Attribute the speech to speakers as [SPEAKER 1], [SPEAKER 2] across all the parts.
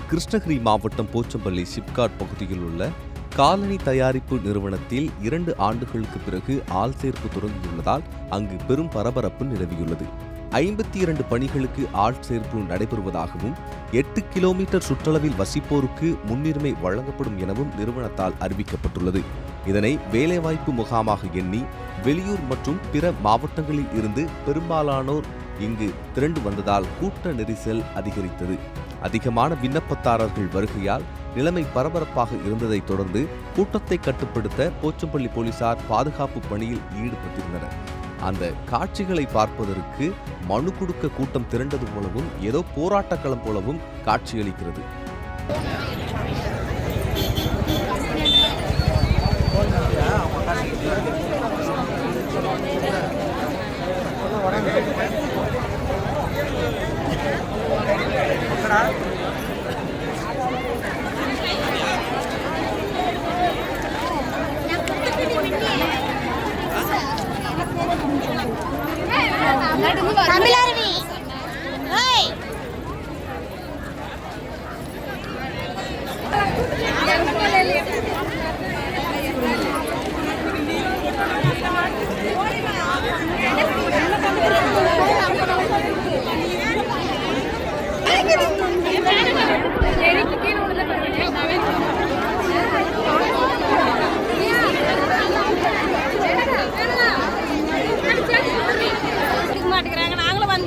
[SPEAKER 1] கிருஷ்ணகிரி மாவட்டம் போச்சம்பள்ளி சிப்காட் பகுதியில் உள்ள காலணி தயாரிப்பு நிறுவனத்தில் 2 ஆண்டுகளுக்கு பிறகு ஆள் சேர்ப்பு தொடங்கியுள்ளதால் அங்கு பெரும் பரபரப்பு நிலவியுள்ளது. 52 பணிகளுக்கு ஆள் சேர்ப்பு நடைபெறுவதாகவும் 8 கிலோமீட்டர் சுற்றளவில் வசிப்போருக்கு முன்னுரிமை வழங்கப்படும் எனவும் நிறுவனத்தால் அறிவிக்கப்பட்டுள்ளது. இதனை வேலைவாய்ப்பு முகாமாக எண்ணி வெளியூர் மற்றும் பிற மாவட்டங்களில் இருந்து பெரும்பாலானோர் இங்கு திரண்டு வந்ததால் கூட்ட நெரிசல் அதிகரித்தது. அதிகமான விண்ணப்பதாரர்கள் வருகையால் நிலைமை பரபரப்பாக இருந்ததை தொடர்ந்து கூட்டத்தை கட்டுப்படுத்த போச்சம்பள்ளி போலீசார் பாதுகாப்பு பணியில் ஈடுபட்டிருந்தனர். அந்த காட்சிகளை பார்ப்பதற்கு மனு கொடுக்க கூட்டம் திரண்டது போலவும் ஏதோ போராட்ட களம் போலவும் காட்சியளிக்கிறது.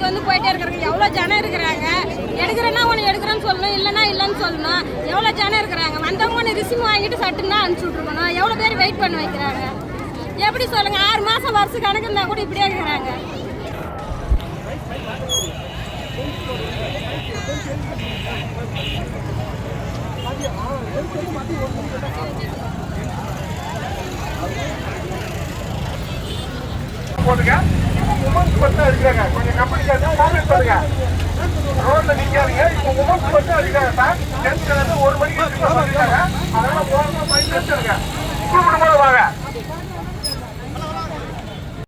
[SPEAKER 2] வந்து போயிட்டே இருக்கிறாங்க. எவ்வளோ ஜனம் இருக்கிறாங்க. எடுக்கிறேன்னா ஒன்று எடுக்கிறேன்னு சொல்லணும், இல்லைன்னா இல்லைன்னு சொல்லணும். எவ்வளோ ஜனம் இருக்கிறாங்க. வந்தவங்க ஒன்று ரிசிம் வாங்கிட்டு சட்டுன்னா அனுப்பிச்சி விட்ருக்கணும். எவ்வளோ பேர் வெயிட் பண்ண வைக்கிறாங்க. எப்படி சொல்லுங்க? 6 மாதம் வருஷ கணக்கு இருந்தால் கூட இப்படியே இருக்கிறாங்க.
[SPEAKER 3] கொஞ்சம் கம்பெனிக்காரங்க சொல்லுங்க. ரோட்ல நிக்காதீங்க. இப்போ உமன்ஸ் மட்டும் அடிக்கிறாங்க சார். ஜென்ஸ் 1 மணிக்கு அதனால போக கூப்பிடும் போது வாங்க.